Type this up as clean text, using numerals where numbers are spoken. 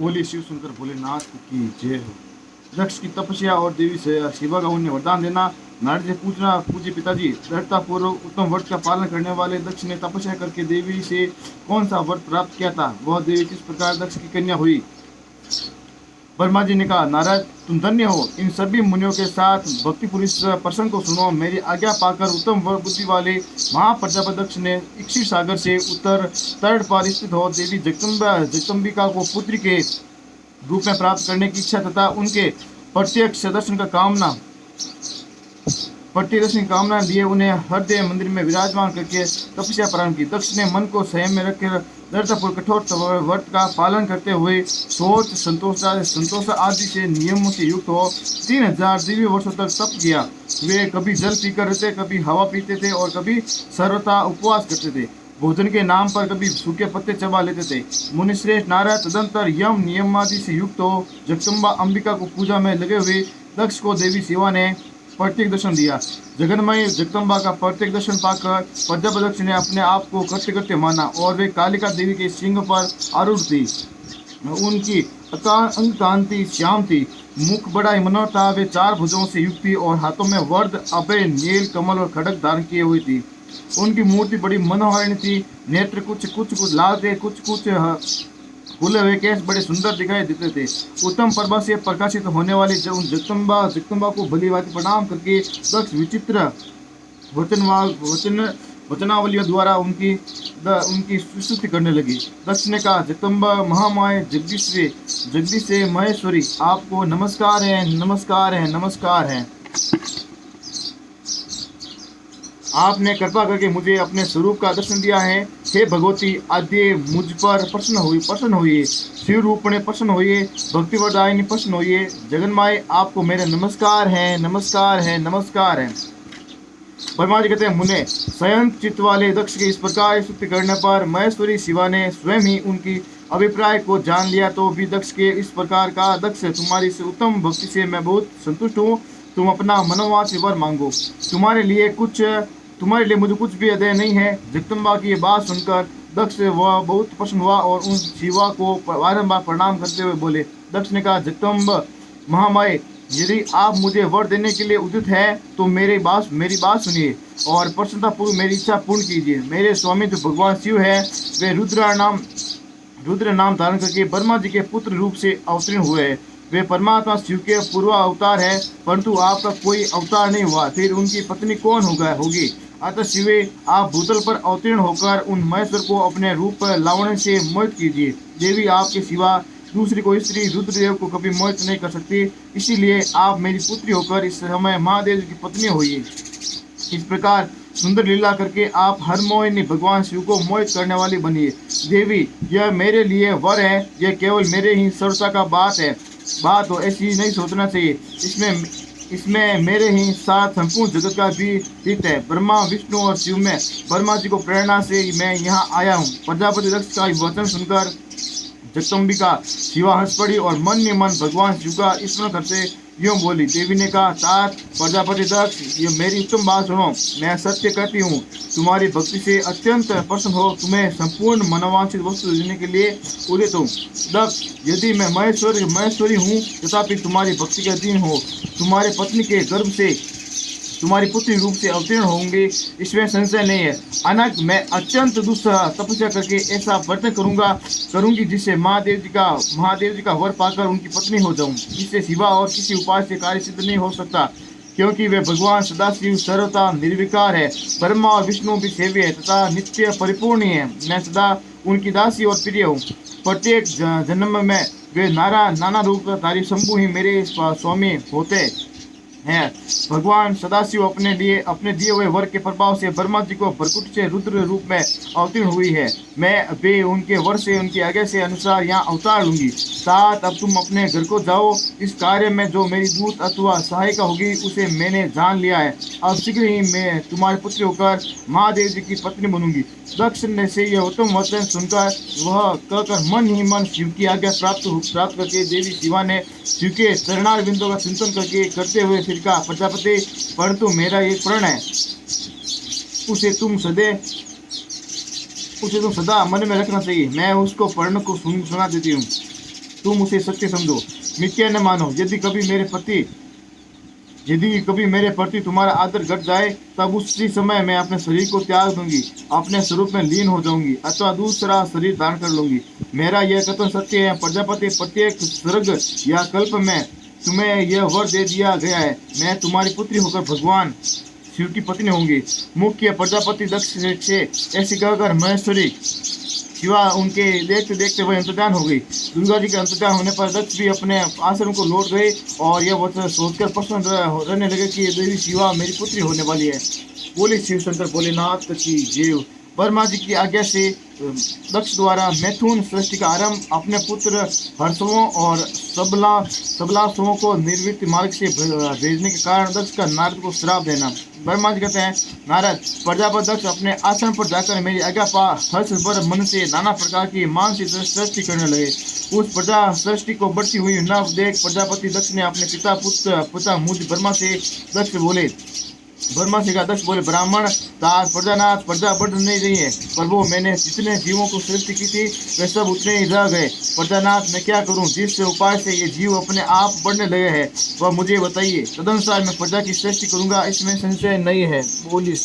बोले शिव सुनकर भोलेनाथ की जय हो। दक्ष की तपस्या और देवी से शिवा का उन्हें वरदान देना। नारद से पूछना, पूज्य पिताजी, दृढ़ता पूर्वक उत्तम व्रत का पालन करने वाले दक्ष ने तपस्या करके देवी से कौन सा व्रत प्राप्त किया था? वह देवी किस प्रकार दक्ष की कन्या हुई? ब्रह्मा जी ने कहा, नारद तुम धन्य हो। इन सभी मुनियों के साथ भक्तिपूर्ण इस प्रसंग को सुनो। मेरी आज्ञा पाकर उत्तम बुद्धि वाले महाप्रजापति दक्ष ने इक्षित सागर से उत्तर तट पर स्थित हो देवी जगदम्बिका को पुत्री के रूप में प्राप्त करने की इच्छा तथा उनके प्रत्यक्ष दर्शन का कामना कामना लिए उन्हें हृदय मंदिर में विराजमान करके तपस्या प्रारंभ की। दक्ष ने मन को संयम में रखकर दृढ़तापूर्वक कठोर व्रत का पालन करते हुए शौच संतोष आदि से नियमों से युक्त हो 3000 दिव्य वर्षों तक तप किया। वे कभी जल पीकर रहते, कभी हवा पीते थे और कभी सर्वथा उपवास करते थे। भोजन के नाम पर कभी सूखे पत्ते चबा लेते थे। मुनिश्रेष्ठ नारद तदंतर यम नियम आदि से युक्त हो जगदम्बा अंबिका को पूजा में लगे हुए दक्ष को देवी शिवा ने प्रत्येक दर्शन दिया। जगन्मयी जगदम्बा का प्रत्येक दर्शन पाकर प्रजापति दक्ष ने अपने आप को कृत्य कृत्य माना और वे कालिका देवी के सिंह पर आरूढ़ थी। उनकी अंग कांति श्याम थी, मुख बड़ा ही मनोहर था। वे 4 भुजों से युक्त थी और हाथों में वर्द, अभय, नील कमल और खड़ग धारण किए हुई थी। उनकी मूर्ति बड़ी मनोहारिणी थी। नेत्र कुछ लाल थे, कुछ खुले हुए केस बड़े सुंदर दिखाई देते थे। उत्तम प्रभा से प्रकाशित होने वाली जगदम्बा को भली भांति प्रणाम करके दक्ष विचित्र वचनावलियों द्वारा उनकी स्तुति करने लगी। दक्ष ने कहा, जगदम्बा महामाय जगदीश से महेश्वरी, आपको नमस्कार है, नमस्कार है, नमस्कार है। आपने कृपा करके मुझे अपने स्वरूप का दर्शन दिया है। हे भगवती, आद्य मुझ पर प्रसन्न होइए। शिव रूपणे प्रसन्न होइए। भक्ति वरदायिनी प्रसन्न होइए। जगन्माय, आपको मेरे नमस्कार है, नमस्कार है, नमस्कार है। ब्रह्मा जी कहते हैं, मुने स्वयं चित्त वाले दक्ष के इस प्रकार स्तुति करने पर महेश्वरी शिवा ने स्वयं ही उनकी अभिप्राय को जान लिया। तो भी दक्ष के इस प्रकार का, दक्ष तुम्हारी से उत्तम भक्ति से मैं बहुत संतुष्ट हूँ। तुम अपना मनोवांछित वर मांगो। तुम्हारे लिए मुझे कुछ भी अदेय नहीं है। जगदम्बा की ये बात सुनकर दक्ष वह बहुत प्रसन्न हुआ और उन शिवा को बारंबार प्रणाम करते हुए बोले। दक्ष ने कहा, जगदम्ब महामाय, यदि आप मुझे वर देने के लिए उदित है तो मेरी बात सुनिए और प्रसन्नतापूर्वक मेरी इच्छा पूर्ण कीजिए। मेरे स्वामी जो भगवान शिव है, वे रुद्र नाम धारण करके ब्रह्मा जी के पुत्र रूप से अवतीर्ण हुए हैं। वे परमात्मा शिव के पूर्व अवतार है, परंतु आपका कोई अवतार नहीं हुआ। फिर उनकी पत्नी कौन होगी? अतः शिवे, आप भूतल पर अवतीर्ण होकर उन महेश्वर को अपने रूप लावण्य से मोहित कीजिए। देवी आपके सिवा दूसरी कोई स्त्री रुद्रदेव को कभी मोहित नहीं कर सकती, इसीलिए आप मेरी पुत्री होकर इस समय महादेव की पत्नी होइए। इस प्रकार सुंदर लीला करके आप हर मोहिनी भगवान शिव को मोहित करने वाली बनिए। देवी, यह मेरे लिए वर है, यह केवल मेरे ही सरसा का बात हो, ऐसी नहीं सोचना चाहिए। इसमें मेरे ही साथ संपूर्ण जगत का भी हित है। ब्रह्मा, विष्णु और शिव में ब्रह्मा जी को प्रेरणा से मैं यहाँ आया हूँ। प्रजापति दक्ष का वचन सुनकर जगदम्बिका शिवा हंस पड़ी और मन ही मन भगवान शिव का स्मरण करते यूं बोली। देवी ने कहा, तात प्रजापति दक्ष, ये मेरी उत्तम बात सुनो। मैं सत्य कहती हूँ, तुम्हारी भक्ति से अत्यंत प्रसन्न हो तुम्हें संपूर्ण मनोवांछित वस्तु देने के लिए उदित हूँ। दक्ष, यदि मैं महेश्वरी हूँ तथापि तुम्हारी भक्ति के अधीन हो, तुम्हारे पत्नी के गर्भ से तुम्हारी पुत्री रूप से अवतीर्ण होंगे, इसमें संशय नहीं है। अनग मैं अत्यंत दुस्सह तपस्या करके ऐसा व्रत करूंगी जिससे महादेव जी का वर पाकर उनकी पत्नी हो जाऊं। इससे सिवा और किसी उपाय से कार्य सिद्ध नहीं हो सकता, क्योंकि वे भगवान सदाशिव सर्वथा निर्विकार है। ब्रह्मा और विष्णु भी सेव्य है तथा नित्य परिपूर्ण है। मैं सदा उनकी दासी और प्रिय हूँ। प्रत्येक जन्म में वे नाना रूप धारी शंभु ही मेरे स्वामी होते हैं। भगवान सदाशिव अपने दिए हुए वर के प्रभाव से ब्रह्मा जी को भरकुट से रुद्र रूप में अवतीर्ण हुई है। मैं वे उनके वर से उनकी आज्ञा से अनुसार यहाँ अवतार लूंगी। साथ अब तुम अपने घर को जाओ। इस कार्य में जो मेरी दूत अथवा सहायिका होगी उसे मैंने जान लिया है। अब शीघ्र ही मैं तुम्हारे पुत्र होकर महादेव जी की पत्नी बनूंगी। दक्ष ने से यह उत्तम वचन सुनकर वह कहकर मन ही मन शिव की आज्ञा प्राप्त करके देवी शिवा ने शिव के चरणार बिंदु का चिंतन करते हुए फिर कहा, प्रजापति, परंतु मेरा एक प्रण है, उसे तुम सदा मन में रखना चाहिए। मैं उसको पढ़ने को सुना देती हूँ। तुम उसे सत्य समझो, मिथ्या न मानो। यदि कभी मेरे प्रति तुम्हारा आदर घट जाए, तब उसी समय मैं अपने शरीर को त्याग दूंगी, अपने स्वरूप में लीन हो जाऊंगी अथवा दूसरा शरीर धारण कर लूंगी। मेरा यह कथन सत्य है। प्रजापति, प्रत्येक सर्ग या कल्प में तुम्हें यह वर दे दिया गया है, मैं तुम्हारी पुत्री होकर भगवान शिव की पत्नी होंगी। मुख्य प्रजापति दक्ष से ऐसी कहकर महेश्वरी शिवा उनके देखते देखते वह अंतर्धान हो गई। दुर्गा जी के अंतर्धान होने पर दक्ष भी अपने आश्रम को लौट गए और यह वचन सोचकर प्रसन्न रहने लगे कि देवी शिवा मेरी पुत्री होने वाली है। बोले शिव शंकर भोलेनाथ की जय। ब्रह्मा जी की आज्ञा से दक्ष द्वारा मैथुन सृष्टि का आरंभ अपने पुत्र हर्षवों और सबलासुओं को निर्वृत्त मार्ग से भेजने के कारण दक्ष का नारद को श्राप देना। ब्रह्मा जी कहते हैं, नारद, प्रजापति दक्ष अपने आश्रम पर जाकर मेरी आज्ञा पा हर्ष भर मन से नाना प्रकार की मानसिक सृष्टि करने लगे। उस प्रजा सृष्टि को बढ़ती हुई नव देख प्रजापति दक्ष ने अपने पिता मुझ ब्रह्मा से दक्ष बोले, ब्रह्मा से कहा, दक्ष बोले, ब्राह्मण तात प्रजानाथ, प्रजा बढ़ नहीं रही है प्रभु, मैंने जितने जीवों को सृष्टि की थी वे सब उतने ही रह गए। प्रजानाथ, मैं क्या करूं? जिस उपाय से ये जीव अपने आप बढ़ने लगे हैं वह मुझे बताइए, तदनुसार मैं प्रजा की सृष्टि करूंगा, इसमें संशय नहीं है। बोलिए।